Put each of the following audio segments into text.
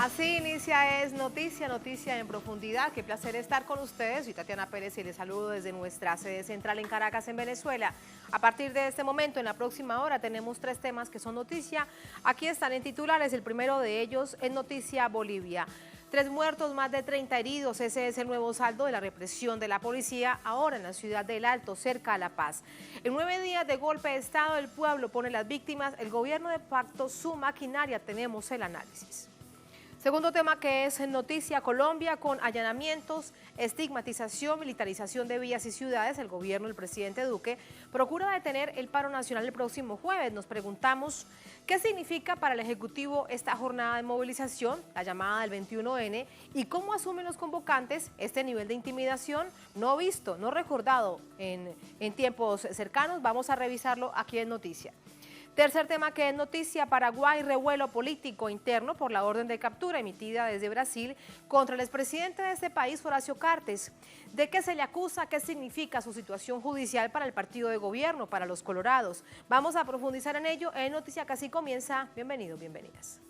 Así inicia Noticia en Profundidad. Qué placer estar con ustedes. Soy Tatiana Pérez y les saludo desde nuestra sede central en Caracas, en Venezuela. A partir de este momento, en la próxima hora, tenemos 3 temas que son noticia. Aquí están en titulares. El primero de ellos es Noticia Bolivia. 3 muertos, más de 30 heridos. Ese es el nuevo saldo de la represión de la policía ahora en la ciudad del Alto, cerca a La Paz. En 9 días de golpe de Estado, el pueblo pone las víctimas. El gobierno de facto, su maquinaria. Tenemos el análisis. Segundo tema que es en Noticia Colombia, con allanamientos, estigmatización, militarización de vías y ciudades. El gobierno del presidente Duque procura detener el paro nacional el próximo jueves. Nos preguntamos qué significa para el Ejecutivo esta jornada de movilización, la llamada del 21N, y cómo asumen los convocantes este nivel de intimidación no visto, no recordado en tiempos cercanos. Vamos a revisarlo aquí en Noticia. Tercer tema que es noticia, Paraguay, revuelo político interno por la orden de captura emitida desde Brasil contra el expresidente de este país, Horacio Cartes. ¿De qué se le acusa? ¿Qué significa su situación judicial para el partido de gobierno, para los colorados? Vamos a profundizar en ello en Noticia que así comienza. Bienvenidos, bienvenidas.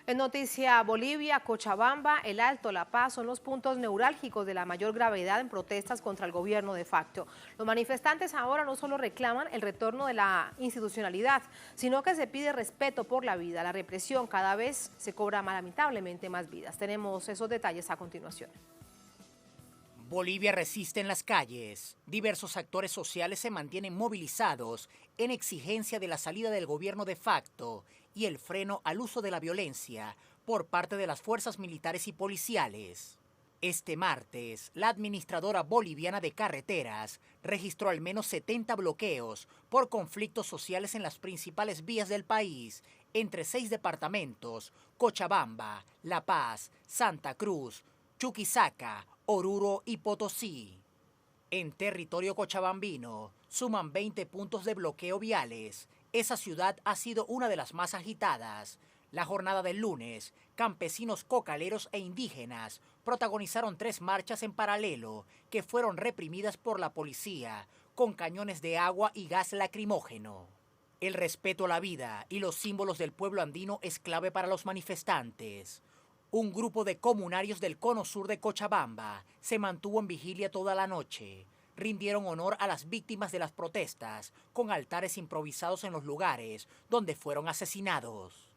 En Noticia Bolivia, Cochabamba, El Alto, La Paz son los puntos neurálgicos de la mayor gravedad en protestas contra el gobierno de facto. Los manifestantes ahora no solo reclaman el retorno de la institucionalidad, sino que se pide respeto por la vida. La represión cada vez se cobra lamentablemente más vidas. Tenemos esos detalles a continuación. Bolivia resiste en las calles. Diversos actores sociales se mantienen movilizados en exigencia de la salida del gobierno de facto y el freno al uso de la violencia por parte de las fuerzas militares y policiales. Este martes, la administradora boliviana de carreteras registró al menos 70 bloqueos por conflictos sociales en las principales vías del país, entre 6 departamentos: Cochabamba, La Paz, Santa Cruz, Chuquisaca, Oruro y Potosí. En territorio cochabambino suman 20 puntos de bloqueo viales. Esa ciudad ha sido una de las más agitadas. La jornada del lunes, campesinos, cocaleros e indígenas protagonizaron 3 marchas en paralelo que fueron reprimidas por la policía con cañones de agua y gas lacrimógeno. El respeto a la vida y los símbolos del pueblo andino es clave para los manifestantes. Un grupo de comunarios del cono sur de Cochabamba se mantuvo en vigilia toda la noche. Rindieron honor a las víctimas de las protestas con altares improvisados en los lugares donde fueron asesinados.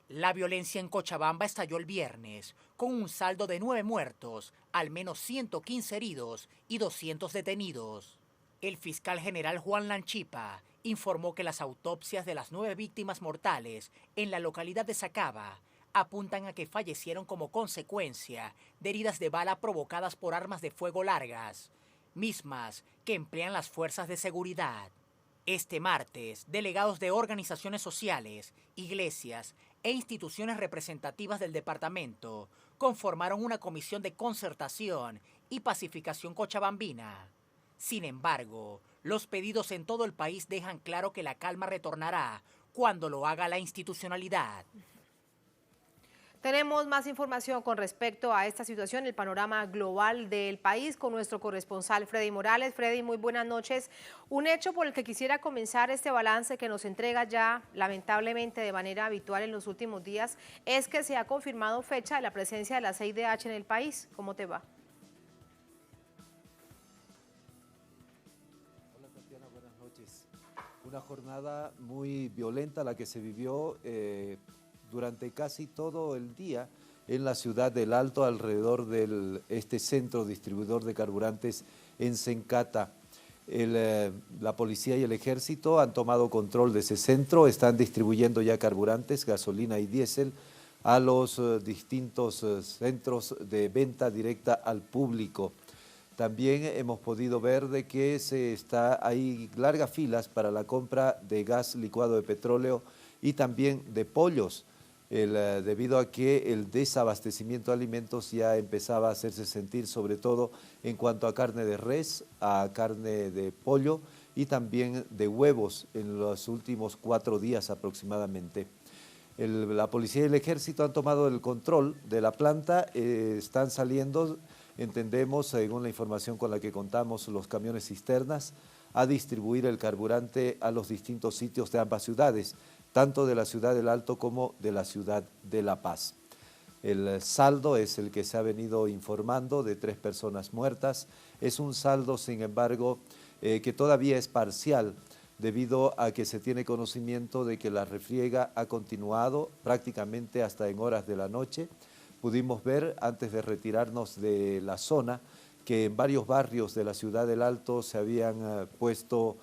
La violencia en Cochabamba estalló el viernes, con un saldo de 9 muertos, al menos 115 heridos y 200 detenidos. El fiscal general Juan Lanchipa informó que las autopsias de las 9 víctimas mortales en la localidad de Sacaba apuntan a que fallecieron como consecuencia de heridas de bala provocadas por armas de fuego largas, mismas que emplean las fuerzas de seguridad. Este martes, delegados de organizaciones sociales, iglesias e instituciones representativas del departamento conformaron una comisión de concertación y pacificación cochabambina. Sin embargo, los pedidos en todo el país dejan claro que la calma retornará cuando lo haga la institucionalidad. Tenemos más información con respecto a esta situación, el panorama global del país, con nuestro corresponsal Freddy Morales. Freddy, muy buenas noches. Un hecho por el que quisiera comenzar este balance que nos entrega ya lamentablemente de manera habitual en los últimos días es que se ha confirmado fecha de la presencia de la CIDH en el país. ¿Cómo te va? Hola Tatiana, buenas noches. Una jornada muy violenta la que se vivió durante casi todo el día en la ciudad del Alto, alrededor de este centro distribuidor de carburantes en Sencata. La policía y el ejército han tomado control de ese centro, están distribuyendo ya carburantes, gasolina y diésel a los distintos centros de venta directa al público. También hemos podido ver de que hay largas filas para la compra de gas licuado de petróleo y también de pollos. debido a que el desabastecimiento de alimentos ya empezaba a hacerse sentir, sobre todo en cuanto a carne de res, a carne de pollo y también de huevos en los últimos 4 días aproximadamente. La policía y el ejército han tomado el control de la planta, están saliendo, entendemos, según la información con la que contamos, los camiones cisternas a distribuir el carburante a los distintos sitios de ambas ciudades, tanto de la ciudad del Alto como de la ciudad de La Paz. El saldo es el que se ha venido informando de 3 personas muertas. Es un saldo, sin embargo, que todavía es parcial, debido a que se tiene conocimiento de que la refriega ha continuado prácticamente hasta en horas de la noche. Pudimos ver, antes de retirarnos de la zona, que en varios barrios de la ciudad del Alto se habían puesto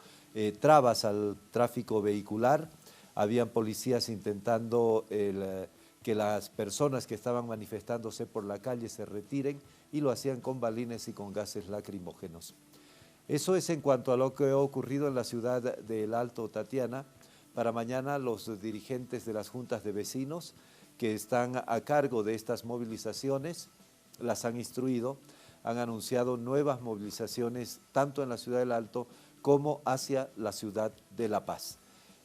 trabas al tráfico vehicular. Habían policías intentando que las personas que estaban manifestándose por la calle se retiren y lo hacían con balines y con gases lacrimógenos. Eso es en cuanto a lo que ha ocurrido en la ciudad del Alto, Tatiana. Para mañana los dirigentes de las juntas de vecinos que están a cargo de estas movilizaciones las han instruido, han anunciado nuevas movilizaciones tanto en la ciudad del Alto como hacia la ciudad de La Paz.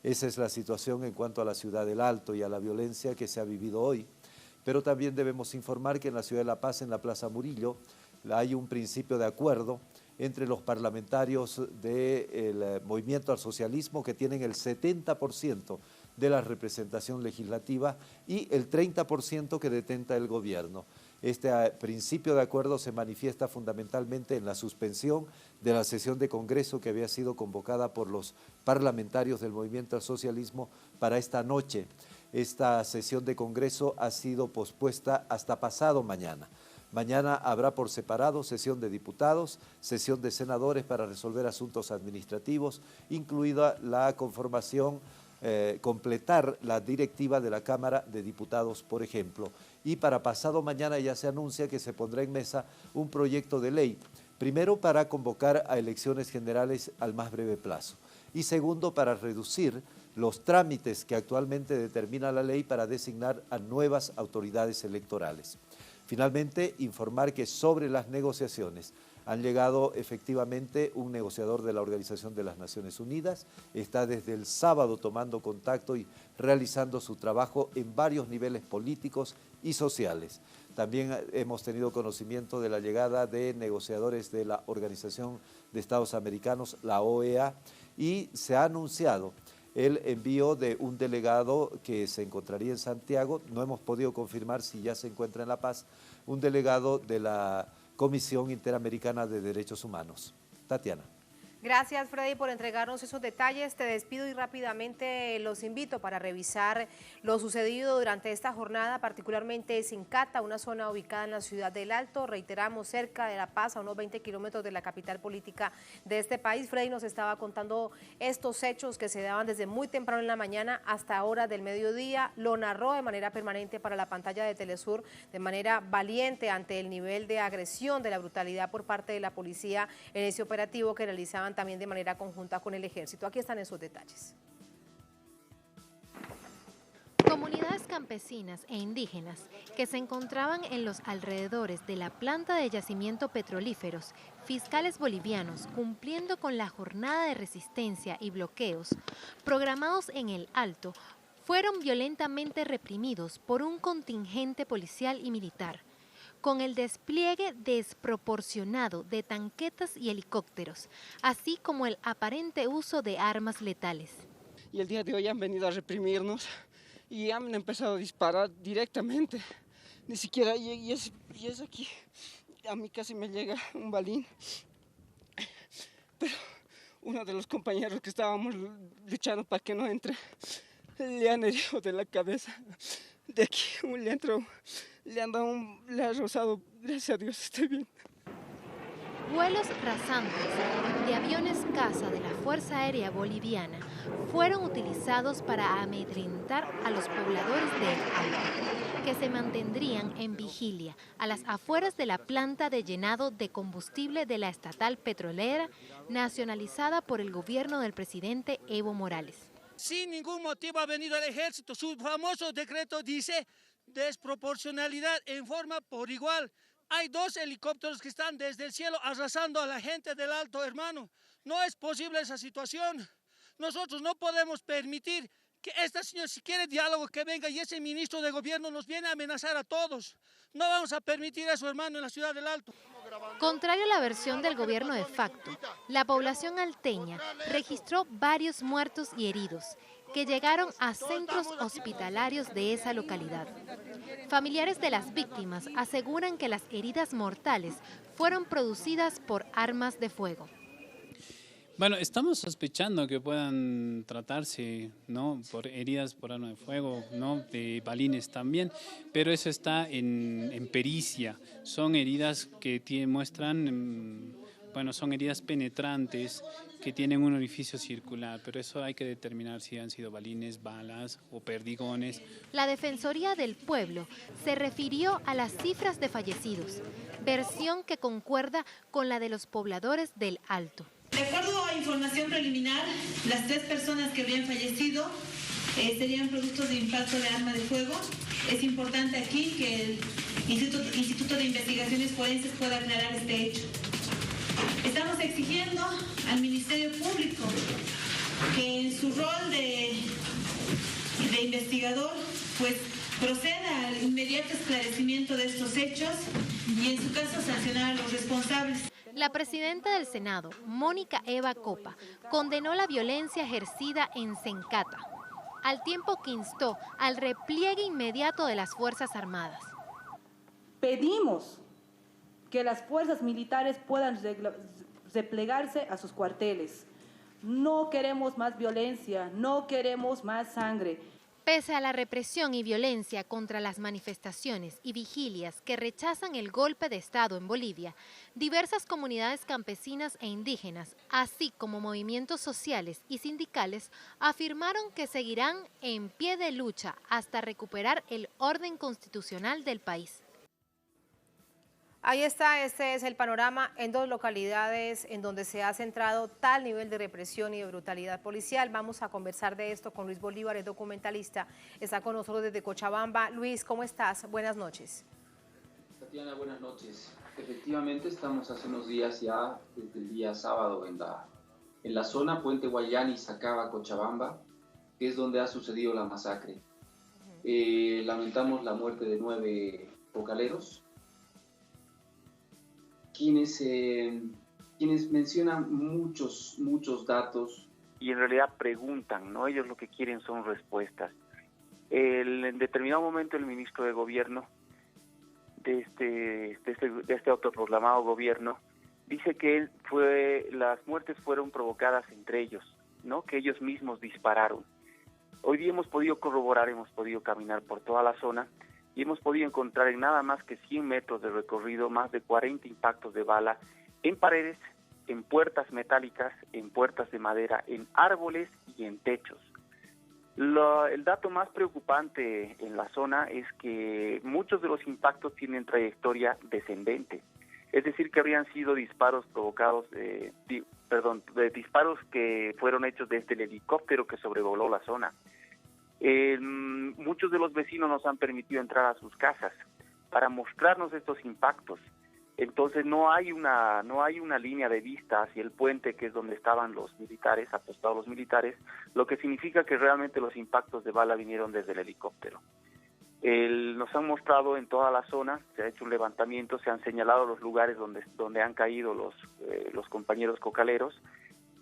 Esa es la situación en cuanto a la ciudad del Alto y a la violencia que se ha vivido hoy. Pero también debemos informar que en la ciudad de La Paz, en la Plaza Murillo, hay un principio de acuerdo entre los parlamentarios del Movimiento al Socialismo, que tienen el 70% de la representación legislativa y el 30% que detenta el gobierno. Este principio de acuerdo se manifiesta fundamentalmente en la suspensión de la sesión de Congreso que había sido convocada por los parlamentarios del Movimiento al Socialismo para esta noche. Esta sesión de Congreso ha sido pospuesta hasta pasado mañana. Mañana habrá por separado sesión de diputados, sesión de senadores para resolver asuntos administrativos, incluida la conformación, completar la directiva de la Cámara de Diputados, por ejemplo. Y para pasado mañana ya se anuncia que se pondrá en mesa un proyecto de ley, primero para convocar a elecciones generales al más breve plazo y segundo para reducir los trámites que actualmente determina la ley para designar a nuevas autoridades electorales. Finalmente, informar que sobre las negociaciones han llegado efectivamente un negociador de la Organización de las Naciones Unidas, está desde el sábado tomando contacto y realizando su trabajo en varios niveles políticos y sociales. También hemos tenido conocimiento de la llegada de negociadores de la Organización de Estados Americanos, la OEA, y se ha anunciado el envío de un delegado que se encontraría en Santiago, no hemos podido confirmar si ya se encuentra en La Paz, un delegado de la Comisión Interamericana de Derechos Humanos. Tatiana. Gracias, Freddy, por entregarnos esos detalles. Te despido y rápidamente los invito para revisar lo sucedido durante esta jornada, particularmente en Sincata, una zona ubicada en la ciudad del Alto, reiteramos, cerca de La Paz, a unos 20 kilómetros de la capital política de este país. Freddy nos estaba contando estos hechos que se daban desde muy temprano en la mañana hasta horas del mediodía. Lo narró de manera permanente para la pantalla de Telesur, de manera valiente ante el nivel de agresión, de la brutalidad por parte de la policía en ese operativo que realizaban también de manera conjunta con el ejército. Aquí están esos detalles. Comunidades campesinas e indígenas que se encontraban en los alrededores de la planta de yacimiento petrolíferos, fiscales bolivianos cumpliendo con la jornada de resistencia y bloqueos programados en el Alto, fueron violentamente reprimidos por un contingente policial y militar, con el despliegue desproporcionado de tanquetas y helicópteros, así como el aparente uso de armas letales. Y el día de hoy han venido a reprimirnos y han empezado a disparar directamente. Ni siquiera, y es aquí, a mí casi me llega un balín. Pero uno de los compañeros que estábamos luchando para que no entre, le han herido de la cabeza. De aquí le ha rozado, gracias a Dios estoy bien. Vuelos rasantes de aviones caza de la Fuerza Aérea Boliviana fueron utilizados para amedrentar a los pobladores del Alto, que se mantendrían en vigilia a las afueras de la planta de llenado de combustible de la estatal petrolera nacionalizada por el gobierno del presidente Evo Morales. Sin ningún motivo ha venido el ejército. Su famoso decreto dice desproporcionalidad en forma por igual. Hay 2 helicópteros que están desde el cielo arrasando a la gente del Alto, hermano. No es posible esa situación. Nosotros no podemos permitir que esta señora, si quiere diálogo, que venga, y ese ministro de gobierno nos viene a amenazar a todos. No vamos a permitir eso, hermano, en la ciudad del Alto. Contrario a la versión del gobierno de facto, la población alteña registró varios muertos y heridos que llegaron a centros hospitalarios de esa localidad. Familiares de las víctimas aseguran que las heridas mortales fueron producidas por armas de fuego. Bueno, estamos sospechando que puedan tratarse, ¿no?, por heridas por arma de fuego, ¿no?, de balines también, pero eso está en pericia. Son heridas que muestran, bueno, son heridas penetrantes que tienen un orificio circular, pero eso hay que determinar si han sido balines, balas o perdigones. La Defensoría del Pueblo se refirió a las cifras de fallecidos, versión que concuerda con la de los pobladores del Alto. De acuerdo a información preliminar, las 3 personas que habrían fallecido serían productos de impacto de arma de fuego. Es importante aquí que el Instituto de Investigaciones Forenses pueda aclarar este hecho. Estamos exigiendo al Ministerio Público que en su rol de investigador, pues proceda al inmediato esclarecimiento de estos hechos y en su caso sancionar a los responsables. La presidenta del Senado, Mónica Eva Copa, condenó la violencia ejercida en Sencata, al tiempo que instó al repliegue inmediato de las Fuerzas Armadas. Pedimos que las fuerzas militares puedan replegarse a sus cuarteles. No queremos más violencia, no queremos más sangre. Pese a la represión y violencia contra las manifestaciones y vigilias que rechazan el golpe de Estado en Bolivia, diversas comunidades campesinas e indígenas, así como movimientos sociales y sindicales, afirmaron que seguirán en pie de lucha hasta recuperar el orden constitucional del país. Ahí está, este es el panorama en 2 localidades en donde se ha centrado tal nivel de represión y de brutalidad policial. Vamos a conversar de esto con Luis Bolívar, el documentalista. Está con nosotros desde Cochabamba. Luis, ¿cómo estás? Buenas noches. Tatiana, buenas noches. Efectivamente, estamos hace unos días ya, desde el día sábado, en la zona Puente Guayani, Sacaba, Cochabamba, que es donde ha sucedido la masacre. Lamentamos la muerte de 9 cocaleros, quienes mencionan muchos datos y en realidad preguntan, ¿no? Ellos lo que quieren son respuestas. En determinado momento el ministro de gobierno de este autoproclamado gobierno dice que las muertes fueron provocadas entre ellos, ¿no?, que ellos mismos dispararon. Hoy día hemos podido corroborar, hemos podido caminar por toda la zona y hemos podido encontrar en nada más que 100 metros de recorrido más de 40 impactos de bala en paredes, en puertas metálicas, en puertas de madera, en árboles y en techos. El dato más preocupante en la zona es que muchos de los impactos tienen trayectoria descendente, es decir, que habrían sido disparos provocados, disparos que fueron hechos desde el helicóptero que sobrevoló la zona. Muchos de los vecinos nos han permitido entrar a sus casas para mostrarnos estos impactos. Entonces no hay una línea de vista hacia el puente, que es donde estaban los militares, apostados los militares, lo que significa que realmente los impactos de bala vinieron desde el helicóptero. Nos han mostrado en toda la zona, se ha hecho un levantamiento, se han señalado los lugares donde han caído los compañeros cocaleros,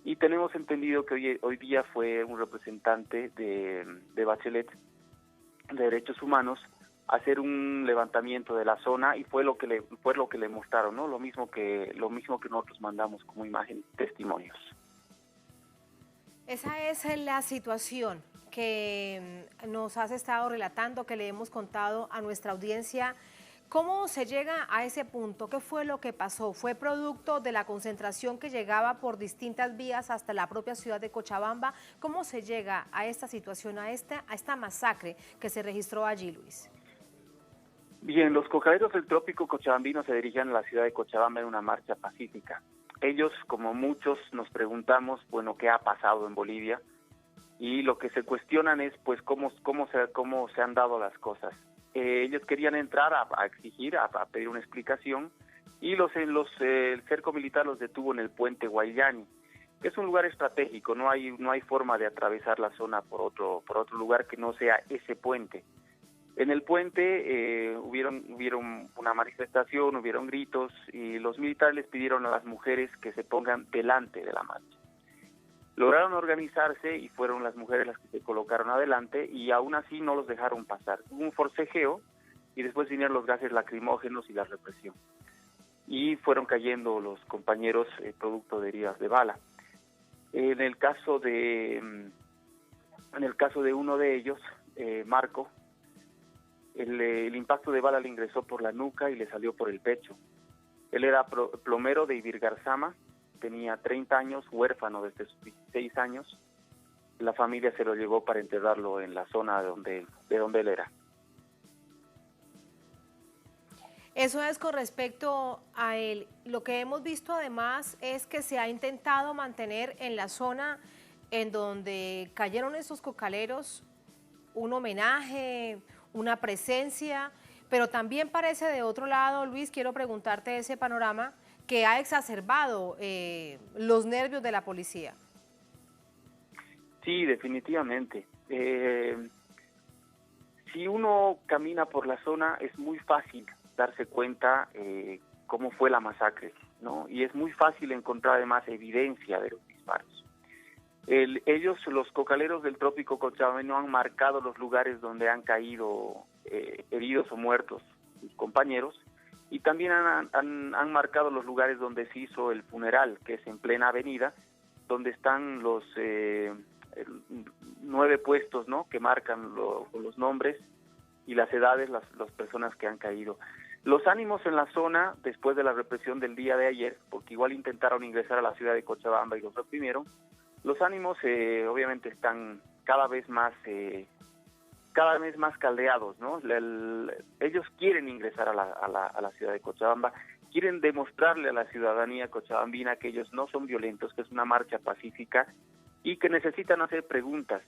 y tenemos entendido que hoy día fue un representante de Bachelet de Derechos Humanos a hacer un levantamiento de la zona, y fue lo que le mostraron, ¿no? Lo mismo que nosotros mandamos como imagen, testimonios. Esa es la situación que nos has estado relatando, que le hemos contado a nuestra audiencia. ¿Cómo se llega a ese punto? ¿Qué fue lo que pasó? ¿Fue producto de la concentración que llegaba por distintas vías hasta la propia ciudad de Cochabamba? ¿Cómo se llega a esta situación, a esta masacre que se registró allí, Luis? Bien, los cocaleros del trópico cochabambino se dirigían a la ciudad de Cochabamba en una marcha pacífica. Ellos, como muchos, nos preguntamos, bueno, ¿qué ha pasado en Bolivia? y lo que se cuestionan es pues cómo se han dado las cosas. Ellos querían entrar a exigir, a pedir una explicación, y el cerco militar los detuvo en el puente Guayani, que es un lugar estratégico. No hay forma de atravesar la zona por otro lugar que no sea ese puente. En el puente hubieron una manifestación, hubieron gritos, y los militares les pidieron a las mujeres que se pongan delante de la marcha. Lograron organizarse y fueron las mujeres las que se colocaron adelante, y aún así no los dejaron pasar. Hubo un forcejeo y después vinieron los gases lacrimógenos y la represión. Y fueron cayendo los compañeros producto de heridas de bala. En el caso de uno de ellos, Marco, el impacto de bala le ingresó por la nuca y le salió por el pecho. Él era plomero de Ibirgarzama, tenía 30 años, huérfano desde sus 16 años. La familia se lo llevó para enterrarlo en la zona de donde él era. Eso es con respecto a él. Lo que hemos visto además es que se ha intentado mantener en la zona en donde cayeron esos cocaleros un homenaje, una presencia, pero también parece de otro lado, Luis, quiero preguntarte ese panorama que ha exacerbado los nervios de la policía. Sí, definitivamente. Si uno camina por la zona es muy fácil darse cuenta cómo fue la masacre, ¿no? Y es muy fácil encontrar además evidencia de los disparos. Ellos, los cocaleros del trópico cochabambino, han marcado los lugares donde han caído heridos o muertos sus compañeros, y también han marcado los lugares donde se hizo el funeral, que es en plena avenida, donde están los 9 puestos, ¿no?, que marcan los nombres y las edades, las personas que han caído. Los ánimos en la zona, después de la represión del día de ayer, porque igual intentaron ingresar a la ciudad de Cochabamba y los reprimieron, los ánimos obviamente están cada vez más caldeados, ¿no? Ellos quieren ingresar a la ciudad de Cochabamba, quieren demostrarle a la ciudadanía cochabambina que ellos no son violentos, que es una marcha pacífica y que necesitan hacer preguntas.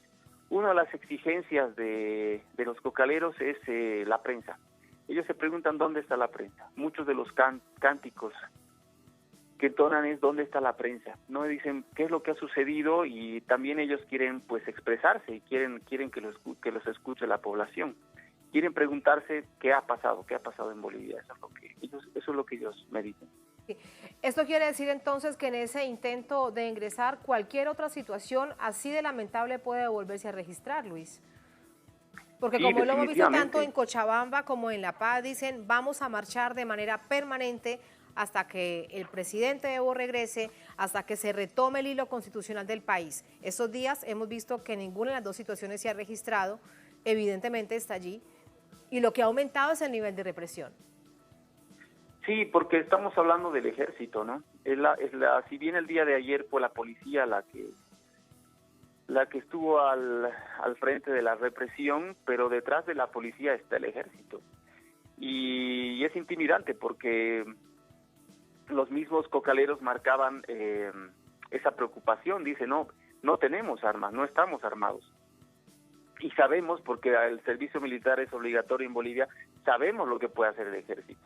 Una de las exigencias de los cocaleros es la prensa. Ellos se preguntan dónde está la prensa. Muchos de los cánticos que entonan es dónde está la prensa. No dicen qué es lo que ha sucedido, y también ellos quieren pues expresarse y quieren que los escuche la población. Quieren preguntarse qué ha pasado en Bolivia. Eso es lo que ellos me dicen. Esto quiere decir entonces que en ese intento de ingresar, cualquier otra situación así de lamentable puede volverse a registrar, Luis. Porque sí, como lo hemos visto tanto en Cochabamba como en La Paz, dicen vamos a marchar de manera permanente hasta que el presidente Evo regrese, hasta que se retome el hilo constitucional del país. Estos días hemos visto que ninguna de las dos situaciones se ha registrado, evidentemente está allí, y lo que ha aumentado es el nivel de represión. Sí, porque estamos hablando del ejército, ¿no? Si bien el día de ayer fue la policía la que estuvo al frente de la represión, pero detrás de la policía está el ejército. Y es intimidante porque los mismos cocaleros marcaban esa preocupación. Dicen, no tenemos armas, no estamos armados. Y sabemos, porque el servicio militar es obligatorio en Bolivia, sabemos lo que puede hacer el ejército.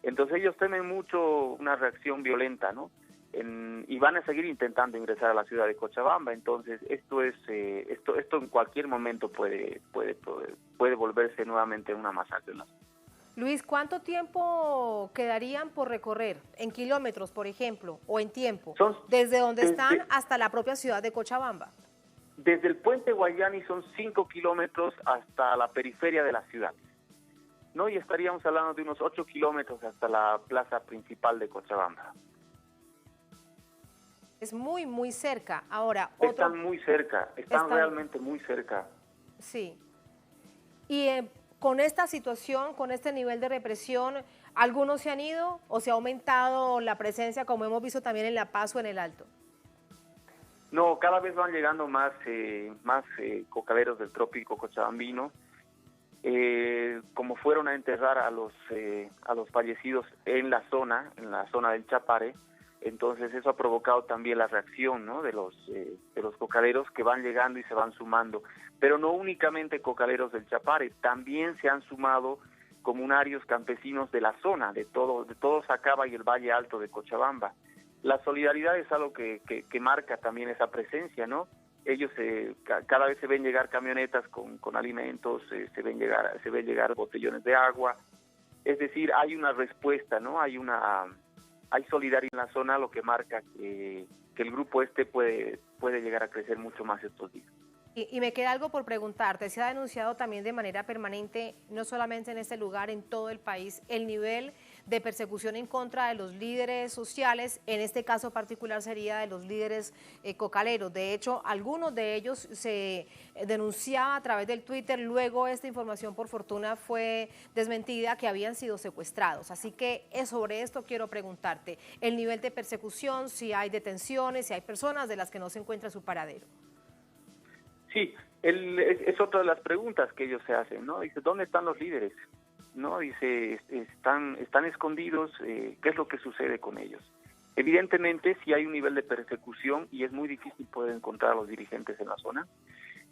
Entonces ellos temen mucho una reacción violenta, ¿no? Y van a seguir intentando ingresar a la ciudad de Cochabamba. Entonces esto en cualquier momento puede volverse nuevamente una masacre, ¿no? Luis, ¿cuánto tiempo quedarían por recorrer? ¿En kilómetros, por ejemplo, o en tiempo? Desde donde están hasta la propia ciudad de Cochabamba. Desde el puente Guayani son 5 kilómetros hasta la periferia de la ciudad, ¿no? Y estaríamos hablando de unos 8 kilómetros hasta la plaza principal de Cochabamba. Es muy, muy cerca. Ahora, están muy cerca, están realmente muy cerca. Sí. Y con esta situación, con este nivel de represión, ¿algunos se han ido o se ha aumentado la presencia, como hemos visto también en La Paz o en el Alto? No, cada vez van llegando más cocaleros del trópico cochabambino. Como fueron a enterrar a los fallecidos en la zona del Chapare, Entonces eso ha provocado también la reacción, ¿no?, de los cocaleros que van llegando y se van sumando. Pero no únicamente cocaleros del Chapare, también se han sumado comunarios campesinos de la zona, de todo Sacaba y el Valle Alto de Cochabamba. La solidaridad es algo que marca también esa presencia, ¿no? Ellos cada vez se ven llegar camionetas con alimentos, se ven llegar botellones de agua. Es decir, hay una respuesta, ¿no? Hay solidaridad en la zona, lo que marca que el grupo puede llegar a crecer mucho más estos días. Y me queda algo por preguntarte, se ha denunciado también de manera permanente, no solamente en este lugar, en todo el país, el nivel de persecución en contra de los líderes sociales, en este caso particular sería de los líderes cocaleros. De hecho, algunos de ellos se denunciaba a través del Twitter, luego esta información por fortuna fue desmentida, que habían sido secuestrados. Así que sobre esto quiero preguntarte, el nivel de persecución, si hay detenciones, si hay personas de las que no se encuentra su paradero. Sí, es otra de las preguntas que ellos se hacen, ¿no? Dice, ¿dónde están los líderes? ¿No? Dice, están escondidos, ¿qué es lo que sucede con ellos? Evidentemente, sí hay un nivel de persecución y es muy difícil poder encontrar a los dirigentes en la zona,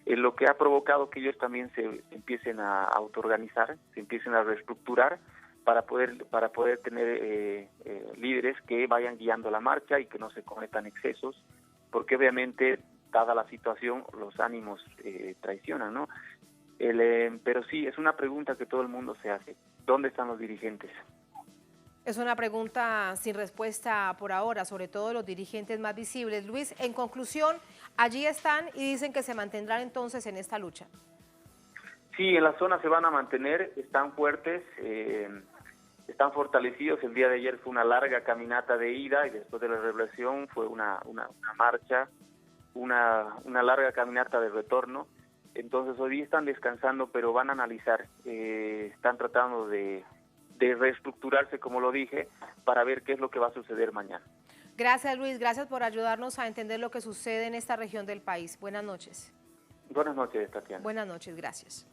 lo que ha provocado que ellos también se empiecen a autoorganizar, se empiecen a reestructurar para poder tener líderes que vayan guiando la marcha y que no se cometan excesos, porque obviamente, dada la situación, los ánimos traicionan, ¿no? Pero sí, es una pregunta que todo el mundo se hace. ¿Dónde están los dirigentes? Es una pregunta sin respuesta por ahora, sobre todo los dirigentes más visibles. Luis, en conclusión, allí están y dicen que se mantendrán entonces en esta lucha. Sí, en la zona se van a mantener, están fuertes, están fortalecidos. El día de ayer fue una larga caminata de ida y después de la revelación fue una marcha, una larga caminata de retorno. Entonces hoy día están descansando, pero van a analizar, están tratando de reestructurarse, como lo dije, para ver qué es lo que va a suceder mañana. Gracias, Luis, gracias por ayudarnos a entender lo que sucede en esta región del país. Buenas noches. Buenas noches, Tatiana. Buenas noches, gracias.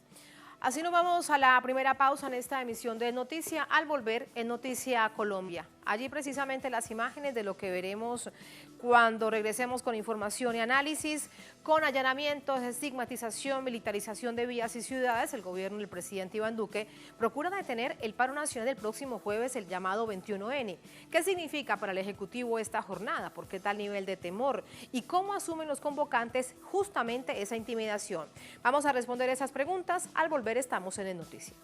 Así nos vamos a la primera pausa en esta emisión de Noticia. Al volver, en Noticia Colombia. Allí precisamente las imágenes de lo que veremos cuando regresemos con información y análisis, con allanamientos, estigmatización, militarización de vías y ciudades. El gobierno del presidente Iván Duque procura detener el paro nacional del próximo jueves, el llamado 21N. ¿Qué significa para el Ejecutivo esta jornada? ¿Por qué tal nivel de temor? ¿Y cómo asumen los convocantes justamente esa intimidación? Vamos a responder esas preguntas. Al volver estamos en el Noticia.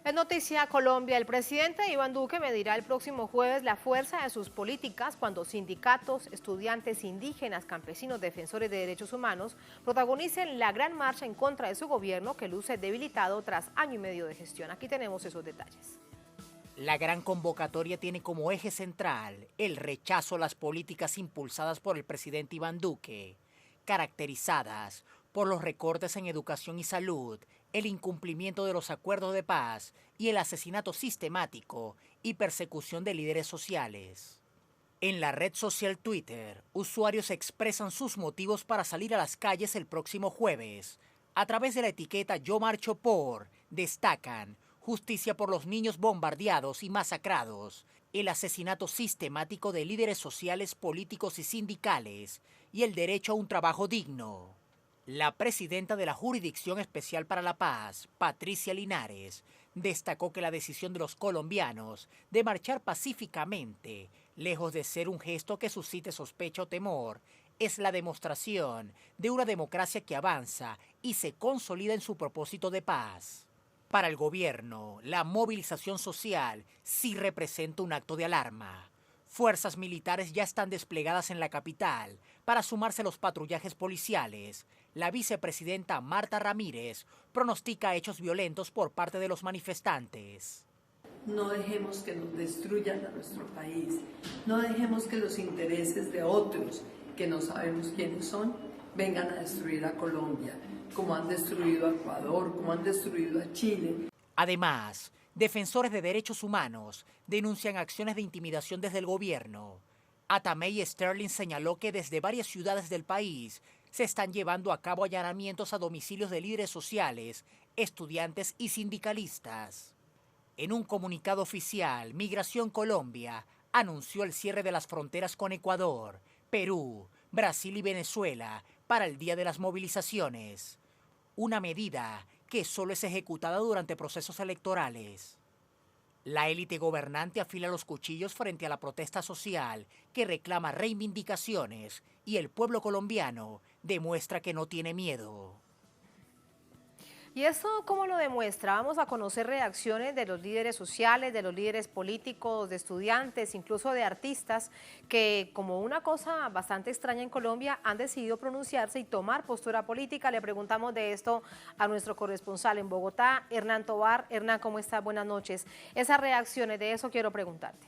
En Noticia Colombia, el presidente Iván Duque medirá el próximo jueves la fuerza de sus políticas cuando sindicatos, estudiantes, indígenas, campesinos, defensores de derechos humanos protagonicen la gran marcha en contra de su gobierno que luce debilitado tras año y medio de gestión. Aquí tenemos esos detalles. La gran convocatoria tiene como eje central el rechazo a las políticas impulsadas por el presidente Iván Duque, caracterizadas por los recortes en educación y salud, el incumplimiento de los acuerdos de paz y el asesinato sistemático y persecución de líderes sociales. En la red social Twitter, usuarios expresan sus motivos para salir a las calles el próximo jueves. A través de la etiqueta Yo Marcho Por, destacan justicia por los niños bombardeados y masacrados, el asesinato sistemático de líderes sociales, políticos y sindicales, y el derecho a un trabajo digno. La presidenta de la Jurisdicción Especial para la Paz, Patricia Linares, destacó que la decisión de los colombianos de marchar pacíficamente, lejos de ser un gesto que suscite sospecha o temor, es la demostración de una democracia que avanza y se consolida en su propósito de paz. Para el gobierno, la movilización social sí representa un acto de alarma. Fuerzas militares ya están desplegadas en la capital para sumarse a los patrullajes policiales. La vicepresidenta Marta Ramírez pronostica hechos violentos por parte de los manifestantes. No dejemos que nos destruyan a nuestro país, no dejemos que los intereses de otros, que no sabemos quiénes son, vengan a destruir a Colombia, como han destruido a Ecuador, como han destruido a Chile. Además, defensores de derechos humanos denuncian acciones de intimidación desde el gobierno. Atamey Sterling señaló que desde varias ciudades del país se están llevando a cabo allanamientos a domicilios de líderes sociales, estudiantes y sindicalistas. En un comunicado oficial, Migración Colombia anunció el cierre de las fronteras con Ecuador, Perú, Brasil y Venezuela para el día de las movilizaciones. Una medida que solo es ejecutada durante procesos electorales. La élite gobernante afila los cuchillos frente a la protesta social que reclama reivindicaciones y el pueblo colombiano demuestra que no tiene miedo. ¿Y esto cómo lo demuestra? Vamos a conocer reacciones de los líderes sociales, de los líderes políticos, de estudiantes, incluso de artistas, que como una cosa bastante extraña en Colombia han decidido pronunciarse y tomar postura política. Le preguntamos de esto a nuestro corresponsal en Bogotá, Hernán Tovar. Hernán, ¿cómo está? Buenas noches. Esas reacciones, de eso quiero preguntarte.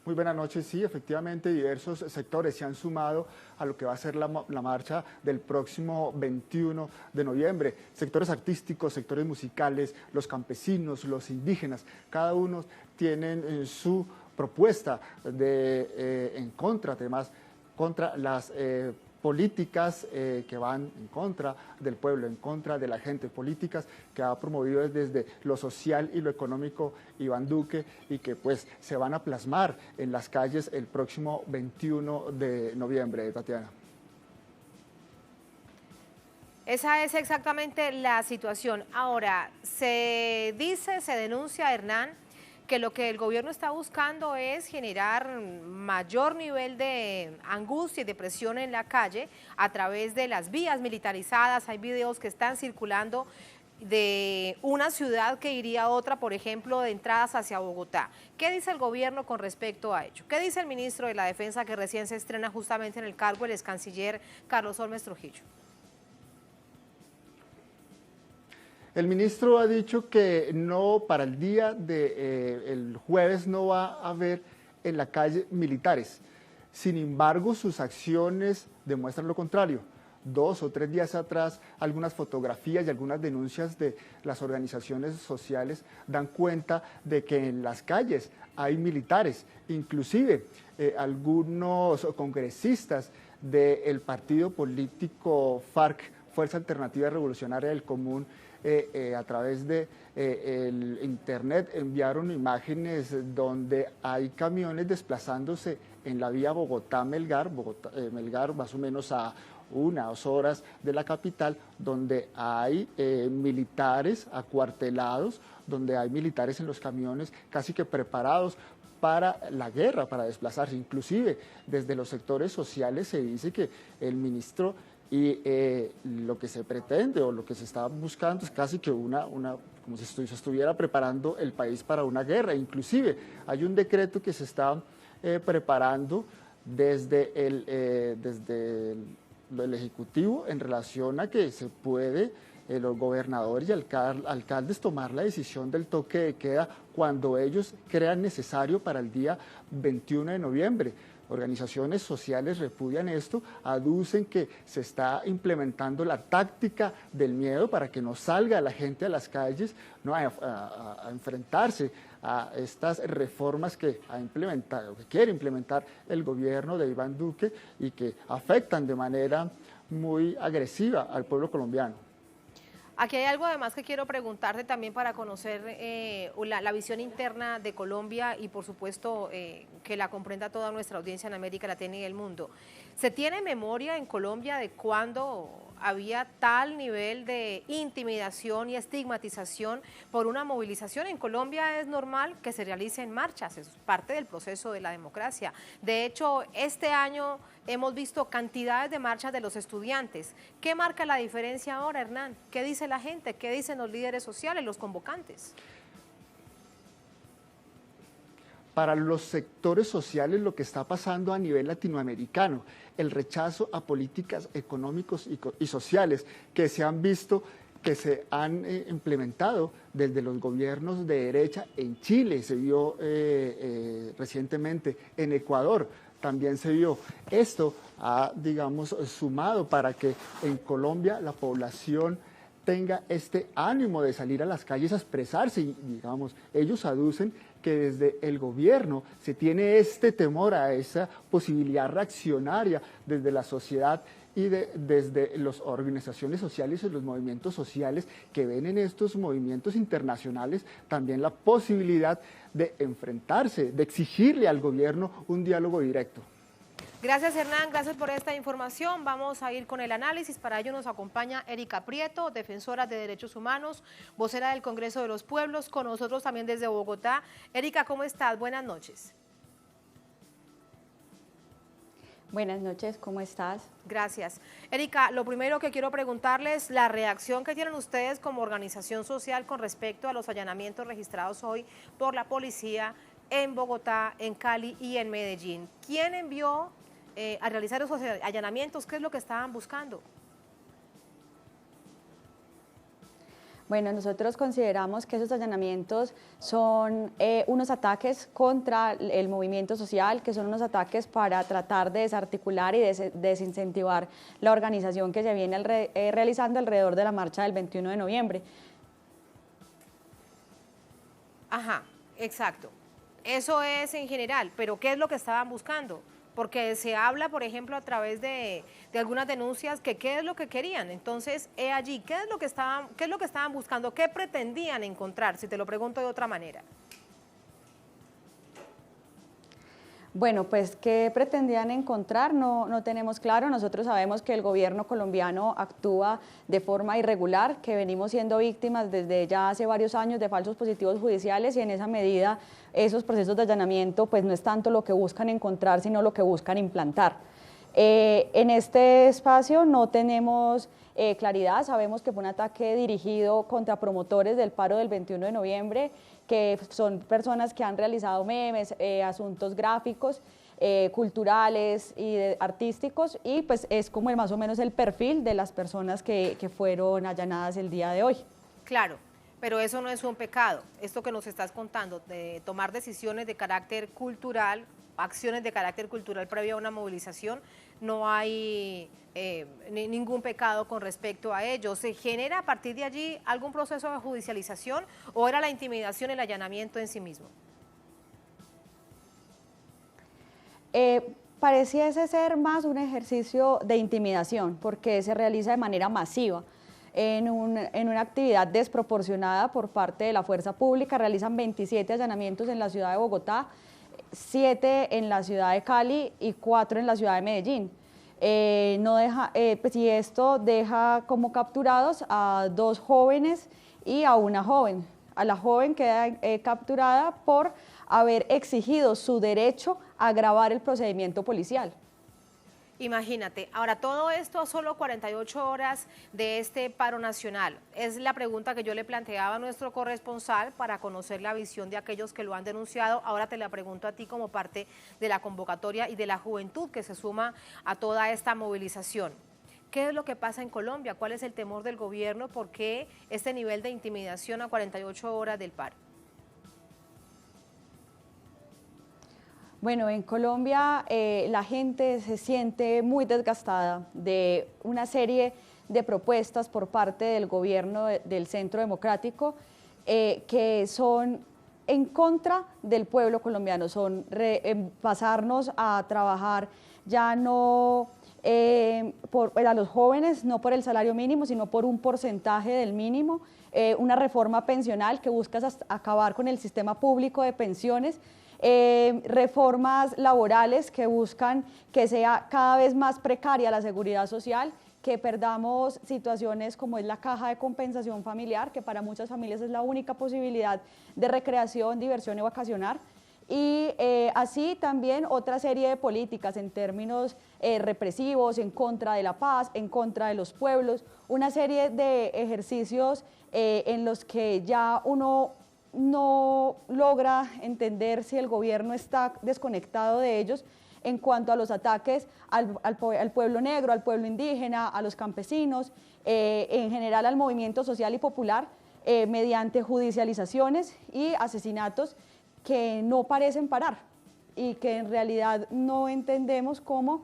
Muy buenas noches, sí, efectivamente diversos sectores se han sumado a lo que va a ser la marcha del próximo 21 de noviembre. Sectores artísticos, sectores musicales, los campesinos, los indígenas, cada uno tienen su propuesta en contra, además, contra las políticas que van en contra del pueblo, en contra de la gente, políticas que ha promovido desde lo social y lo económico Iván Duque y que pues se van a plasmar en las calles el próximo 21 de noviembre, Tatiana. Esa es exactamente la situación. Ahora, se denuncia, Hernán, que lo que el gobierno está buscando es generar mayor nivel de angustia y de presión en la calle a través de las vías militarizadas. Hay videos que están circulando de una ciudad que iría a otra, por ejemplo, de entradas hacia Bogotá. ¿Qué dice el gobierno con respecto a ello? ¿Qué dice el ministro de la Defensa, que recién se estrena justamente en el cargo, el ex canciller Carlos Holmes Trujillo? El ministro ha dicho que no, para el día del jueves no va a haber en la calle militares. Sin embargo, sus acciones demuestran lo contrario. 2 o 3 días atrás, algunas fotografías y algunas denuncias de las organizaciones sociales dan cuenta de que en las calles hay militares. Inclusive, algunos congresistas del partido político FARC, Fuerza Alternativa Revolucionaria del Común, a través de el internet enviaron imágenes donde hay camiones desplazándose en la vía Bogotá-Melgar, Melgar más o menos a 1 o 2 horas de la capital, donde hay militares acuartelados, donde hay militares en los camiones casi que preparados para la guerra, para desplazarse. Inclusive desde los sectores sociales se dice que el ministro y lo que se pretende o lo que se está buscando es casi que como si se estuviera preparando el país para una guerra. Inclusive hay un decreto que se está preparando desde el Ejecutivo en relación a que se puede los gobernadores y alcaldes tomar la decisión del toque de queda cuando ellos crean necesario para el día 21 de noviembre. Organizaciones sociales repudian esto, aducen que se está implementando la táctica del miedo para que no salga la gente a las calles, ¿no? a enfrentarse a estas reformas que ha implementado, que quiere implementar el gobierno de Iván Duque y que afectan de manera muy agresiva al pueblo colombiano. Aquí hay algo además que quiero preguntarte también para conocer la visión interna de Colombia y por supuesto que la comprenda toda nuestra audiencia en América Latina y el mundo. ¿Se tiene memoria en Colombia de cuándo había tal nivel de intimidación y estigmatización por una movilización? En Colombia es normal que se realicen marchas, es parte del proceso de la democracia. De hecho, este año hemos visto cantidades de marchas de los estudiantes. ¿Qué marca la diferencia ahora, Hernán? ¿Qué dice la gente? ¿Qué dicen los líderes sociales, los convocantes? para los sectores sociales lo que está pasando a nivel latinoamericano, el rechazo a políticas económicas y sociales que se han visto, que se han implementado desde los gobiernos de derecha en Chile, se vio recientemente en Ecuador, también se vio. Esto ha, digamos, sumado para que en Colombia la población tenga este ánimo de salir a las calles a expresarse y, digamos, ellos aducen que desde el gobierno se tiene este temor a esa posibilidad reaccionaria desde la sociedad y desde las organizaciones sociales y los movimientos sociales que ven en estos movimientos internacionales también la posibilidad de enfrentarse, de exigirle al gobierno un diálogo directo. Gracias, Hernán, gracias por esta información. Vamos a ir con el análisis. Para ello nos acompaña Erika Prieto, defensora de derechos humanos, vocera del Congreso de los Pueblos, con nosotros también desde Bogotá. Erika, ¿cómo estás? Buenas noches. Buenas noches, ¿cómo estás? Gracias. Erika, lo primero que quiero preguntarles, la reacción que tienen ustedes como organización social con respecto a los allanamientos registrados hoy por la policía en Bogotá, en Cali y en Medellín. ¿Quién envió a realizar esos allanamientos? ¿Qué es lo que estaban buscando? Bueno, nosotros consideramos que esos allanamientos son unos ataques contra el movimiento social, que son unos ataques para tratar de desarticular y desincentivar la organización que se viene realizando alrededor de la marcha del 21 de noviembre. Ajá, exacto. Eso es en general, pero ¿qué es lo que estaban buscando? Porque se habla, por ejemplo, a través de algunas denuncias que qué es lo que querían. Entonces, allí, ¿qué es lo que estaban buscando? ¿Qué pretendían encontrar? Si te lo pregunto de otra manera. Bueno, pues, ¿qué pretendían encontrar? No tenemos claro. Nosotros sabemos que el gobierno colombiano actúa de forma irregular, que venimos siendo víctimas desde ya hace varios años de falsos positivos judiciales y en esa medida esos procesos de allanamiento pues no es tanto lo que buscan encontrar, sino lo que buscan implantar. En este espacio no tenemos claridad, sabemos que fue un ataque dirigido contra promotores del paro del 21 de noviembre, que son personas que han realizado memes, asuntos gráficos, culturales y artísticos, y pues es como más o menos el perfil de las personas que fueron allanadas el día de hoy. Claro, pero eso no es un pecado, esto que nos estás contando, de tomar decisiones de carácter cultural, acciones de carácter cultural previo a una movilización, no hay ningún pecado con respecto a ello. ¿Se genera a partir de allí algún proceso de judicialización o era la intimidación, el allanamiento en sí mismo? Pareciese ser más un ejercicio de intimidación porque se realiza de manera masiva. En una actividad desproporcionada por parte de la fuerza pública, realizan 27 allanamientos en la ciudad de Bogotá, 7 en la ciudad de Cali y 4 en la ciudad de Medellín. Pues, y esto deja como capturados a 2 jóvenes y a una joven. A la joven queda capturada por haber exigido su derecho a grabar el procedimiento policial. Imagínate, ahora todo esto a solo 48 horas de este paro nacional. Es la pregunta que yo le planteaba a nuestro corresponsal para conocer la visión de aquellos que lo han denunciado. Ahora te la pregunto a ti como parte de la convocatoria y de la juventud que se suma a toda esta movilización. ¿Qué es lo que pasa en Colombia? ¿Cuál es el temor del gobierno? ¿Por qué este nivel de intimidación a 48 horas del paro? Bueno, en Colombia la gente se siente muy desgastada de una serie de propuestas por parte del gobierno del Centro Democrático que son en contra del pueblo colombiano, son pasarnos a trabajar ya no a los jóvenes, no por el salario mínimo, sino por un porcentaje del mínimo, una reforma pensional que busca acabar con el sistema público de pensiones, reformas laborales que buscan que sea cada vez más precaria la seguridad social, que perdamos situaciones como es la caja de compensación familiar, que para muchas familias es la única posibilidad de recreación, diversión y vacacionar. Y así también otra serie de políticas en términos represivos, en contra de la paz, en contra de los pueblos, una serie de ejercicios en los que ya uno no logra entender si el gobierno está desconectado de ellos en cuanto a los ataques al pueblo negro, al pueblo indígena, a los campesinos, en general al movimiento social y popular, mediante judicializaciones y asesinatos que no parecen parar y que en realidad no entendemos cómo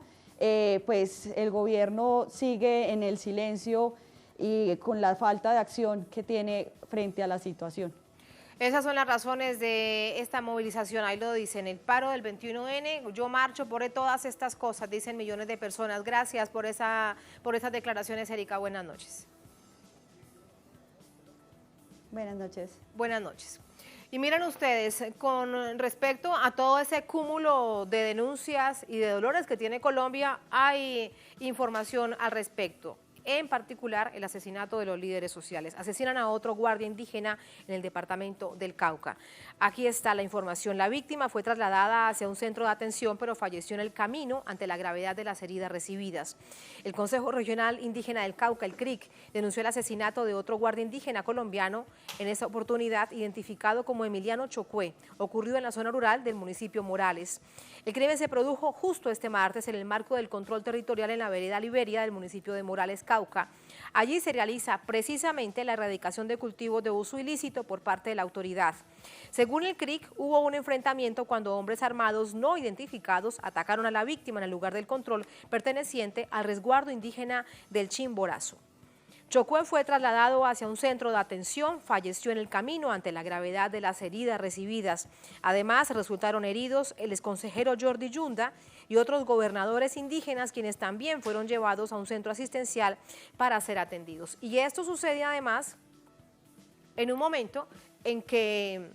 pues el gobierno sigue en el silencio y con la falta de acción que tiene frente a la situación. Esas son las razones de esta movilización, ahí lo dicen, el paro del 21N, yo marcho por todas estas cosas, dicen millones de personas. Gracias por esas declaraciones, Erika, buenas noches. Buenas noches. Buenas noches. Y miren ustedes, con respecto a todo ese cúmulo de denuncias y de dolores que tiene Colombia, hay información al respecto. En particular, el asesinato de los líderes sociales. Asesinan a otro guardia indígena en el departamento del Cauca. Aquí está la información. La víctima fue trasladada hacia un centro de atención, pero falleció en el camino ante la gravedad de las heridas recibidas. El Consejo Regional Indígena del Cauca, el CRIC, denunció el asesinato de otro guardia indígena colombiano, en esa oportunidad identificado como Emiliano Chocué, ocurrido en la zona rural del municipio Morales. El crimen se produjo justo este martes en el marco del control territorial en la vereda Liberia del municipio de Morales, Cauca. Allí se realiza precisamente la erradicación de cultivos de uso ilícito por parte de la autoridad. Según el CRIC, hubo un enfrentamiento cuando hombres armados no identificados atacaron a la víctima en el lugar del control perteneciente al resguardo indígena del Chimborazo. Chocué fue trasladado hacia un centro de atención, falleció en el camino ante la gravedad de las heridas recibidas. Además, resultaron heridos el exconsejero Jordi Yunda y otros gobernadores indígenas, quienes también fueron llevados a un centro asistencial para ser atendidos. Y esto sucede además en un momento en que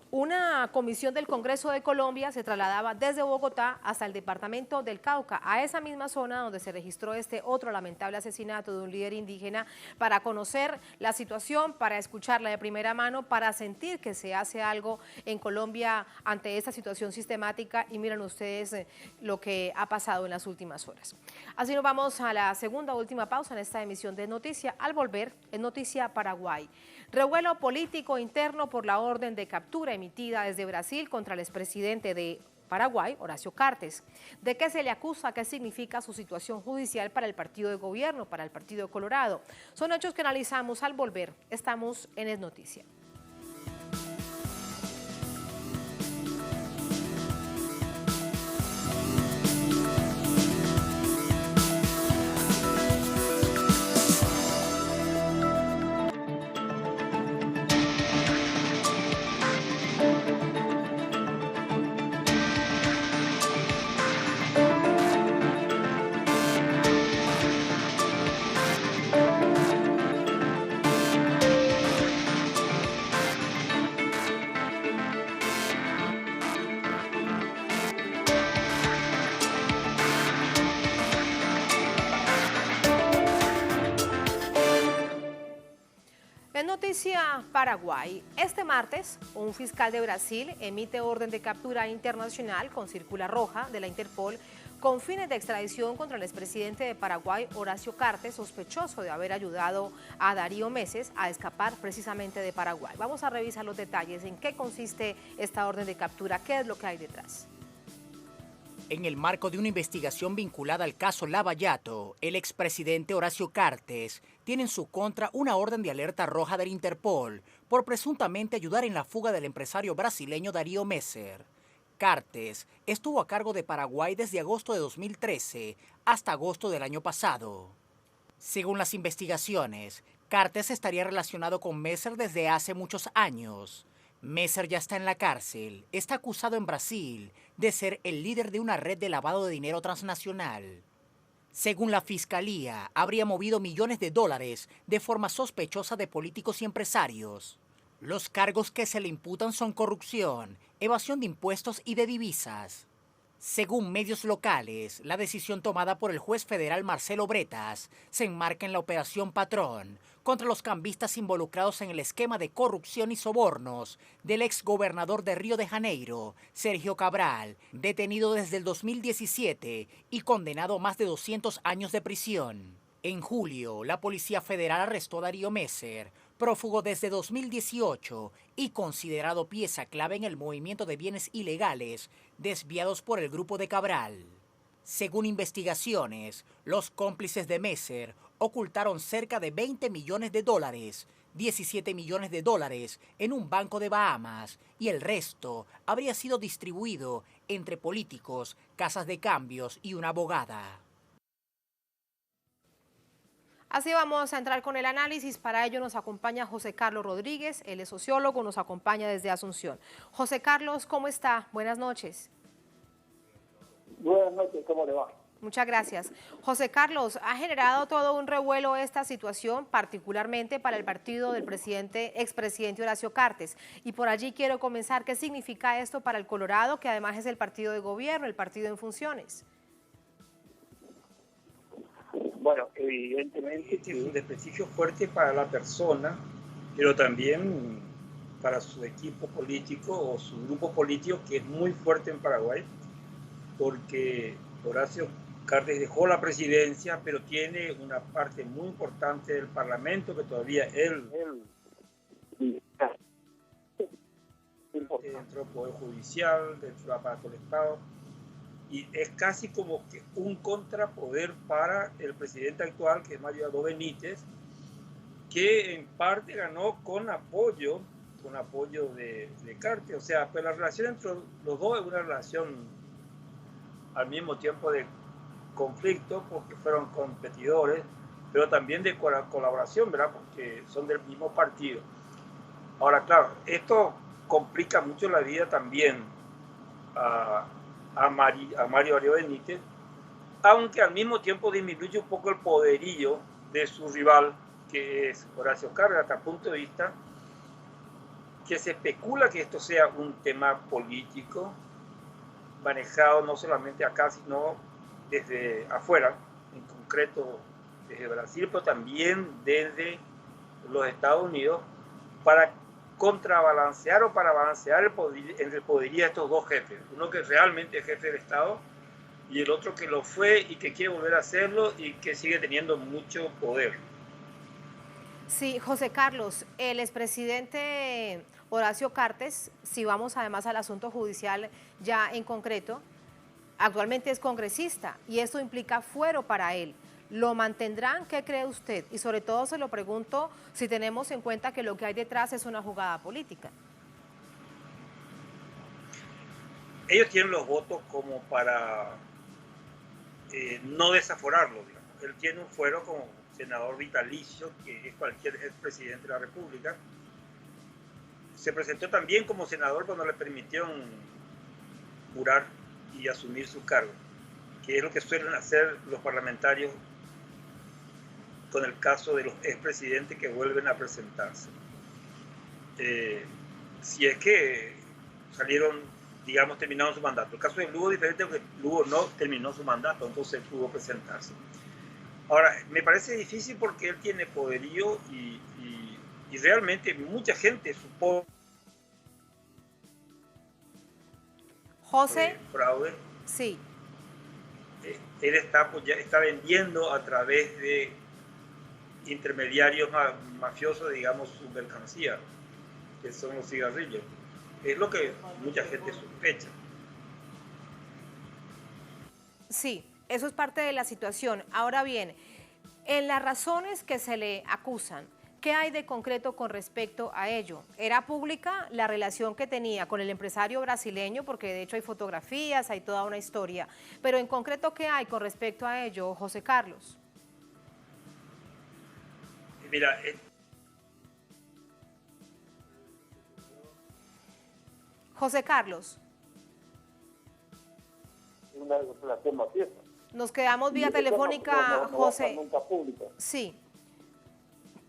una comisión del Congreso de Colombia se trasladaba desde Bogotá hasta el departamento del Cauca, a esa misma zona donde se registró este otro lamentable asesinato de un líder indígena, para conocer la situación, para escucharla de primera mano, para sentir que se hace algo en Colombia ante esta situación sistemática. Y miren ustedes lo que ha pasado en las últimas horas. Así nos vamos a la segunda última pausa en esta emisión de Noticia. Al volver, en Noticia Paraguay. Revuelo político interno por la orden de captura emitida desde Brasil contra el expresidente de Paraguay, Horacio Cartes. ¿De qué se le acusa? ¿Qué significa su situación judicial para el partido de gobierno, para el Partido Colorado? Son hechos que analizamos al volver. Estamos en Es Noticia. Noticia Paraguay. Este martes, un fiscal de Brasil emite orden de captura internacional con círcula roja de la Interpol con fines de extradición contra el expresidente de Paraguay, Horacio Cartes, sospechoso de haber ayudado a Darío Meses a escapar precisamente de Paraguay. Vamos a revisar los detalles, en qué consiste esta orden de captura, qué es lo que hay detrás. En el marco de una investigación vinculada al caso Lavallato, el expresidente Horacio Cartes tiene en su contra una orden de alerta roja del Interpol por presuntamente ayudar en la fuga del empresario brasileño Darío Meses. Cartes estuvo a cargo de Paraguay desde agosto de 2013 hasta agosto del año pasado. Según las investigaciones, Cartes estaría relacionado con Meses desde hace muchos años. Meses ya está en la cárcel, está acusado en Brasil de ser el líder de una red de lavado de dinero transnacional. Según la Fiscalía, habría movido millones de dólares de forma sospechosa de políticos y empresarios. Los cargos que se le imputan son corrupción, evasión de impuestos y de divisas. Según medios locales, la decisión tomada por el juez federal Marcelo Bretas se enmarca en la Operación Patrón contra los cambistas involucrados en el esquema de corrupción y sobornos del exgobernador de Río de Janeiro, Sergio Cabral, detenido desde el 2017 y condenado a más de 200 años de prisión. En julio, la Policía Federal arrestó a Darío Meses prófugo desde 2018 y considerado pieza clave en el movimiento de bienes ilegales desviados por el grupo de Cabral. Según investigaciones, los cómplices de Messer ocultaron cerca de $20 millones, 17 millones de dólares en un banco de Bahamas y el resto habría sido distribuido entre políticos, casas de cambios y una abogada. Así vamos a entrar con el análisis. Para ello nos acompaña José Carlos Rodríguez, él es sociólogo, nos acompaña desde Asunción. José Carlos, ¿cómo está? Buenas noches. Buenas noches, ¿cómo le va? Muchas gracias. José Carlos, ha generado todo un revuelo esta situación, particularmente para el partido del expresidente Horacio Cartes. Y por allí quiero comenzar. ¿Qué significa esto para el Colorado, que además es el partido de gobierno, el partido en funciones? Bueno, evidentemente que es un desprestigio fuerte para la persona, pero también para su equipo político o su grupo político, que es muy fuerte en Paraguay, porque Horacio Cartes dejó la presidencia, pero tiene una parte muy importante del Parlamento que todavía él dentro del Poder Judicial, dentro del aparato del Estado, y es casi como que un contrapoder para el presidente actual, que es Mario Aldo Benítez, que en parte ganó con apoyo de Cartes. O sea, pues la relación entre los dos es una relación al mismo tiempo de conflicto, porque fueron competidores, pero también de colaboración, ¿verdad? Porque son del mismo partido. Ahora, claro, esto complica mucho la vida también a Mario Aldo Benítez, aunque al mismo tiempo disminuye un poco el poderío de su rival, que es Horacio Cartes, hasta el punto de vista que se especula que esto sea un tema político manejado no solamente acá, sino desde afuera, en concreto desde Brasil, pero también desde los Estados Unidos, para contrabalancear o para balancear el poderío de estos dos jefes. Uno que realmente es jefe del Estado y el otro que lo fue y que quiere volver a hacerlo y que sigue teniendo mucho poder. Sí, José Carlos, el expresidente Horacio Cartes, si vamos además al asunto judicial ya en concreto, actualmente es congresista y esto implica fuero para él. ¿Lo mantendrán? ¿Qué cree usted? Y sobre todo se lo pregunto si tenemos en cuenta que lo que hay detrás es una jugada política. Ellos tienen los votos como para no desaforarlo, digamos. Él tiene un fuero como senador vitalicio, que es cualquier expresidente de la República. Se presentó también como senador cuando le permitieron jurar y asumir su cargo, que es lo que suelen hacer los parlamentarios con el caso de los expresidentes que vuelven a presentarse. Si es que salieron, digamos, terminaron su mandato. El caso de Lugo es diferente porque Lugo no terminó su mandato, entonces pudo presentarse. Ahora, me parece difícil porque él tiene poderío y realmente mucha gente supone José, fraude. Sí. Él está vendiendo a través de intermediarios mafiosos, digamos, su mercancía, que son los cigarrillos. Es lo que mucha gente sospecha. Sí, eso es parte de la situación. Ahora bien, en las razones que se le acusan, ¿qué hay de concreto con respecto a ello? ¿Era pública la relación que tenía con el empresario brasileño? Porque de hecho hay fotografías, hay toda una historia. Pero en concreto, ¿qué hay con respecto a ello, José Carlos? Mira, José Carlos. Una relación mafiosa. Nos quedamos vía telefónica, José. Nunca pública. Sí.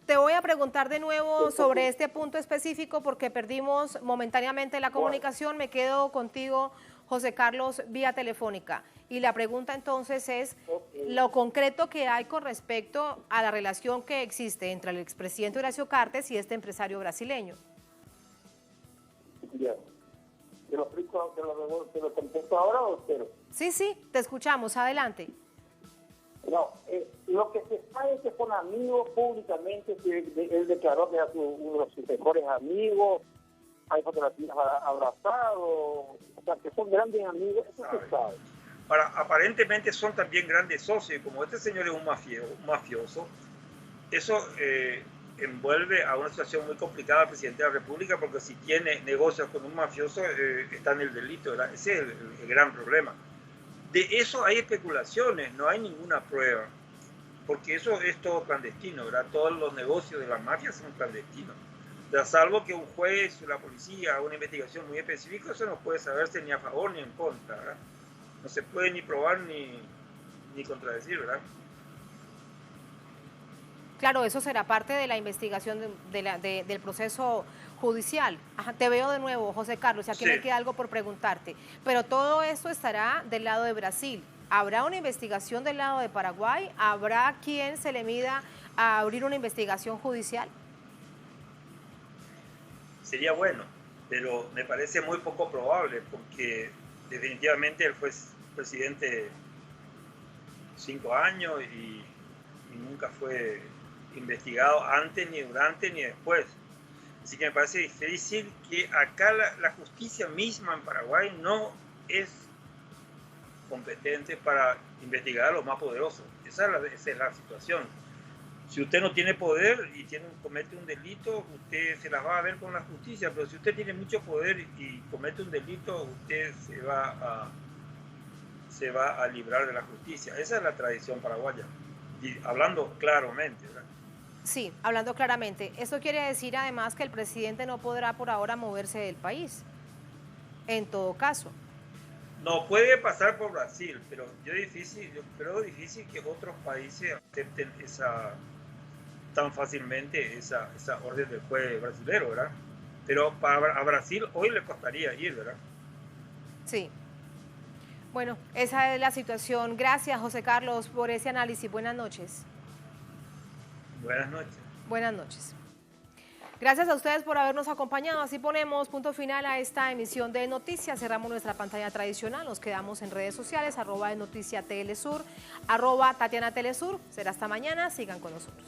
Te voy a preguntar de nuevo sobre este punto específico porque perdimos momentáneamente la comunicación. Me quedo contigo, José Carlos, vía telefónica. Y la pregunta entonces es lo concreto que hay con respecto a la relación que existe entre el expresidente Horacio Cartes y este empresario brasileño. Ya. ¿Te lo contesto ahora o espero? Sí, te escuchamos. Adelante. No, Lo que se sabe es que son amigos públicamente, que él declaró que era uno de sus mejores amigos, hay fotografías abrazados, o sea, que son grandes amigos, eso se sabe. Ahora, aparentemente son también grandes socios, y como este señor es un mafioso, eso envuelve a una situación muy complicada al presidente de la República, porque si tiene negocios con un mafioso, está en el delito, ¿verdad? Ese es el gran problema. De eso hay especulaciones, no hay ninguna prueba, porque eso es todo clandestino, ¿verdad? Todos los negocios de las mafias son clandestinos. Salvo que un juez o la policía haga una investigación muy específica, eso no puede saberse ni a favor ni en contra, ¿verdad? No se puede ni probar ni contradecir, ¿verdad? Claro, eso será parte de la investigación del proceso judicial. Ajá, te veo de nuevo, José Carlos, y aquí me queda algo por preguntarte. Pero todo esto estará del lado de Brasil. ¿Habrá una investigación del lado de Paraguay? ¿Habrá quien se le mida a abrir una investigación judicial? Sería bueno, pero me parece muy poco probable, porque definitivamente él fue presidente 5 años y nunca fue investigado antes, ni durante, ni después. Así que me parece difícil que acá la justicia misma en Paraguay no es competente para investigar a los más poderosos. Esa es la situación. Si usted no tiene poder y comete un delito, usted se las va a ver con la justicia, pero si usted tiene mucho poder y comete un delito, usted se va a librar de la justicia. Esa es la tradición paraguaya, y hablando claramente, ¿verdad? Sí, hablando claramente. Esto quiere decir además que el presidente no podrá por ahora moverse del país, en todo caso. No puede pasar por Brasil, pero yo creo difícil que otros países acepten tan fácilmente esa orden del juez brasilero, ¿verdad? Pero a Brasil hoy le costaría ir, ¿verdad? Sí. Bueno, esa es la situación. Gracias, José Carlos, por ese análisis. Buenas noches. Buenas noches. Buenas noches. Gracias a ustedes por habernos acompañado. Así ponemos punto final a esta emisión de Noticias. Cerramos nuestra pantalla tradicional. Nos quedamos en redes sociales, @noticiatelesur, @TatianaTelesur. Será hasta mañana. Sigan con nosotros.